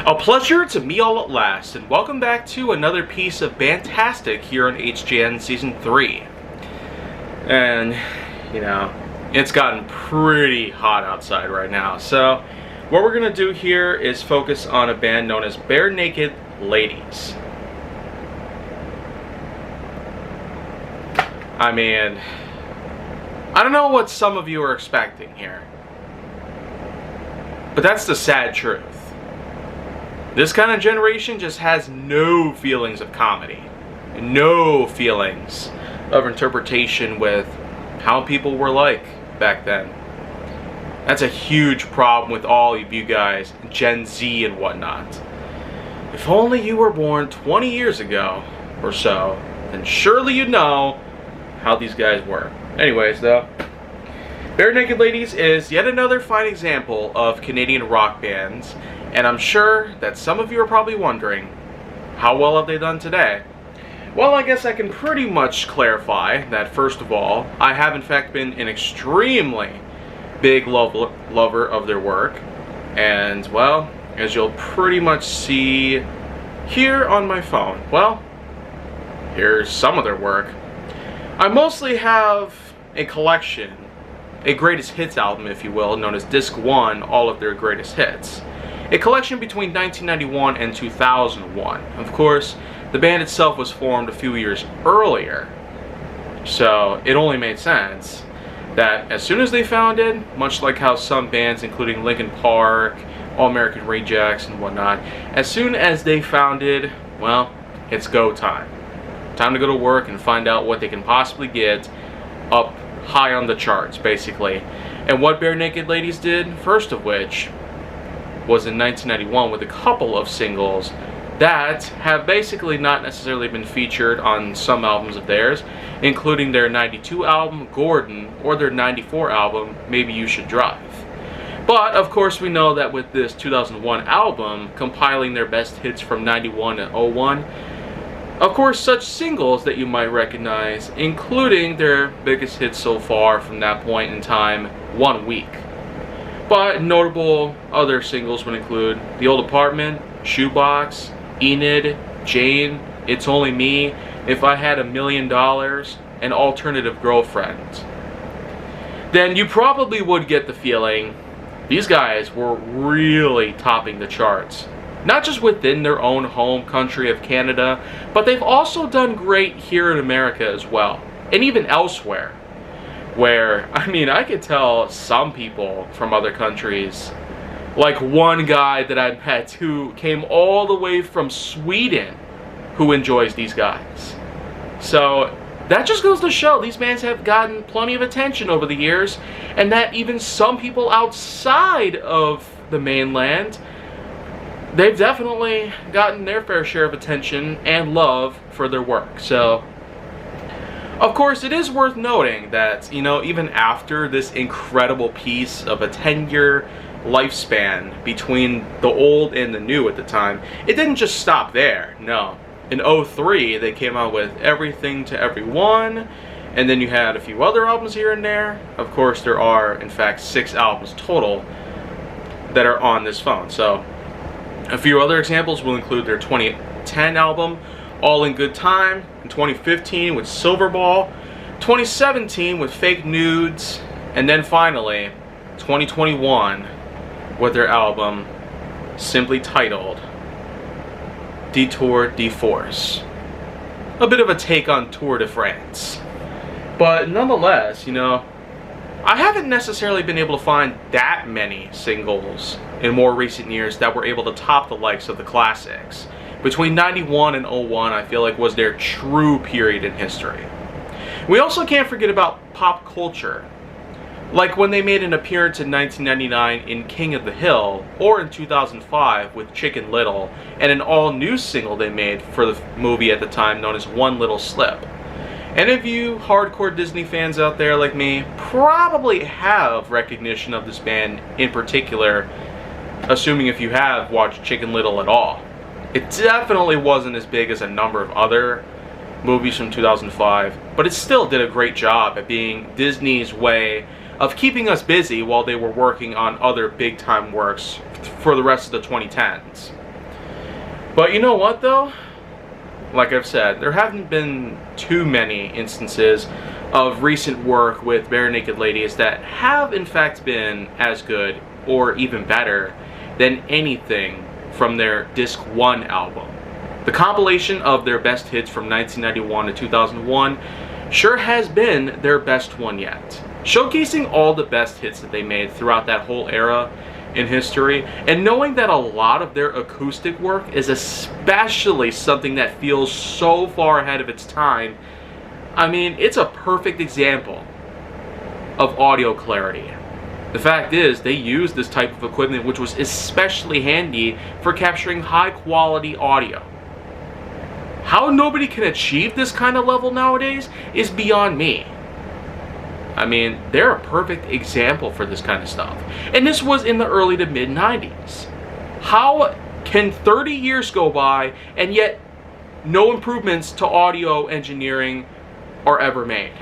A pleasure to meet all at last, and welcome back to another piece of Bandtastic here on HGN Season 3. And, you know, it's gotten pretty hot outside right now, so what we're going to do here is focus on a band known as Barenaked Ladies. I mean, I don't know what some of you are expecting here, but that's the sad truth. This kind of generation just has no feelings of comedy, no feelings of interpretation with how people were like back then. That's a huge problem with all of you guys, Gen Z and whatnot. If only you were born 20 years ago or so, then surely you'd know how these guys were. Anyways, though, Barenaked Ladies is yet another fine example of Canadian rock bands, and I'm sure that some of you are probably wondering, how well have they done today? Well, I guess I can pretty much clarify that, first of all, I have in fact been an extremely big lover of their work, and, well, as you'll pretty much see here on my phone, well, here's some of their work. I mostly have a collection, a greatest hits album, if you will, known as Disc 1, all of their greatest hits. A collection between 1991 and 2001. Of course, the band itself was formed a few years earlier, so it only made sense that as soon as they founded, much like how some bands, including Linkin Park, All American Rejects, and whatnot, as soon as they founded, well, it's go time. Time to go to work and find out what they can possibly get up high on the charts, basically. And what Barenaked Ladies did, first of which, was in 1991 with a couple of singles that have basically not necessarily been featured on some albums of theirs, including their 92 album, Gordon, or their 94 album, Maybe You Should Drive. But, of course, we know that with this 2001 album, compiling their best hits from 91 and 01, of course, such singles that you might recognize, including their biggest hits so far from that point in time, One Week. But notable other singles would include The Old Apartment, Shoebox, Enid, Jane, It's Only Me, If I Had $1 Million, and Alternative Girlfriend. Then you probably would get the feeling these guys were really topping the charts. Not just within their own home country of Canada, but they've also done great here in America as well, and even elsewhere. Where, I mean, I could tell some people from other countries, like one guy that I met who came all the way from Sweden, who enjoys these guys. So that just goes to show these bands have gotten plenty of attention over the years, and that even some people outside of the mainland, they've definitely gotten their fair share of attention and love for their work. So, of course, it is worth noting that, you know, even after this incredible piece of a 10-year lifespan between the old and the new at the time, it didn't just stop there. No. In 03, they came out with Everything to Everyone, and then you had a few other albums here and there. Of course, there are, in fact, 6 albums total that are on this phone. So, a few other examples will include their 2010 album, All in Good Time, in 2015 with Silverball, 2017 with Fake Nudes, and then finally, 2021 with their album simply titled Detour de Force. A bit of a take on Tour de France. But nonetheless, you know, I haven't necessarily been able to find that many singles in more recent years that were able to top the likes of the classics. Between 91 and 01, I feel like was their true period in history. We also can't forget about pop culture. Like when they made an appearance in 1999 in King of the Hill, or in 2005 with Chicken Little, and an all-new single they made for the movie at the time known as One Little Slip. Any of you hardcore Disney fans out there like me probably have recognition of this band in particular, assuming if you have watched Chicken Little at all. It definitely wasn't as big as a number of other movies from 2005, but it still did a great job at being Disney's way of keeping us busy while they were working on other big-time works for the rest of the 2010s. But you know what though? Like I've said, there haven't been too many instances of recent work with Barenaked ladies that have in fact been as good or even better than anything from their Disc 1 album. The compilation of their best hits from 1991 to 2001 sure has been their best one yet, showcasing all the best hits that they made throughout that whole era in history, and knowing that a lot of their acoustic work is especially something that feels so far ahead of its time. I mean, it's a perfect example of audio clarity. The fact is, they used this type of equipment which was especially handy for capturing high quality audio. How nobody can achieve this kind of level nowadays is beyond me. I mean, they're a perfect example for this kind of stuff. And this was in the early to mid 90s. How can 30 years go by and yet no improvements to audio engineering are ever made?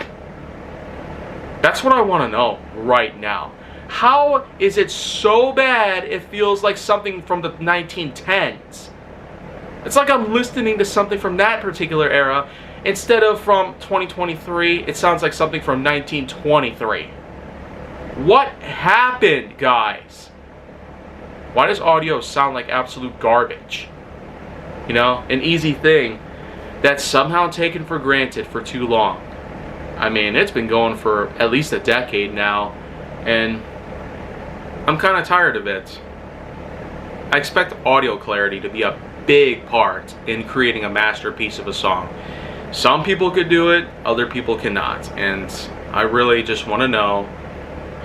That's what I want to know right now. How is it so bad it feels like something from the 1910s? It's like I'm listening to something from that particular era. Instead of from 2023, it sounds like something from 1923. What happened, guys? Why does audio sound like absolute garbage? You know, an easy thing that's somehow taken for granted for too long. I mean, it's been going for at least a decade now, and I'm kind of tired of it. I expect audio clarity to be a big part in creating a masterpiece of a song. Some people could do it, other people cannot, and I really just want to know,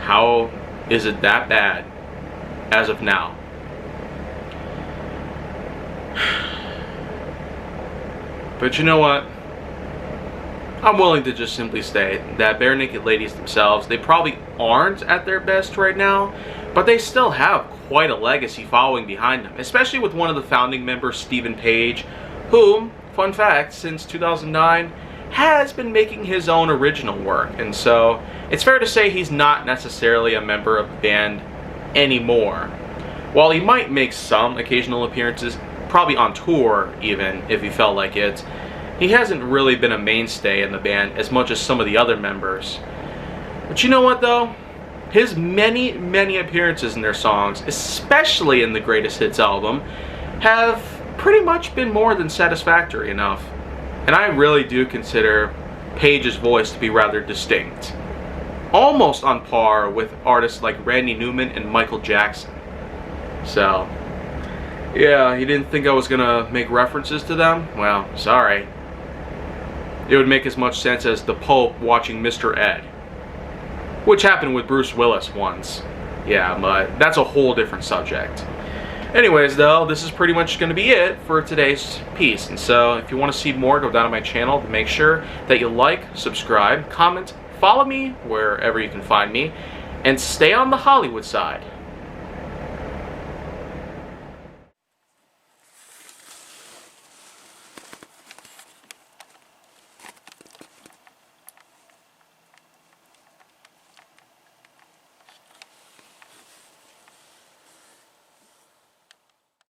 how is it that bad as of now? But you know what? I'm willing to just simply state that Barenaked ladies themselves, they probably aren't at their best right now, but they still have quite a legacy following behind them, especially with one of the founding members, Stephen Page, who, fun fact, since 2009 has been making his own original work, and so it's fair to say he's not necessarily a member of the band anymore. While he might make some occasional appearances, probably on tour even, if he felt like it, he hasn't really been a mainstay in the band as much as some of the other members. But you know what though? His many, many appearances in their songs, especially in the Greatest Hits album, have pretty much been more than satisfactory enough. And I really do consider Page's voice to be rather distinct. Almost on par with artists like Randy Newman and Michael Jackson. So, yeah, you didn't think I was gonna make references to them? Well, sorry. It would make as much sense as the Pope watching Mr. Ed, which happened with Bruce Willis once. Yeah, but that's a whole different subject. Anyways, though, this is pretty much going to be it for today's piece. And so, if you want to see more, go down to my channel to make sure that you like, subscribe, comment, follow me wherever you can find me, and stay on the Hollywood side.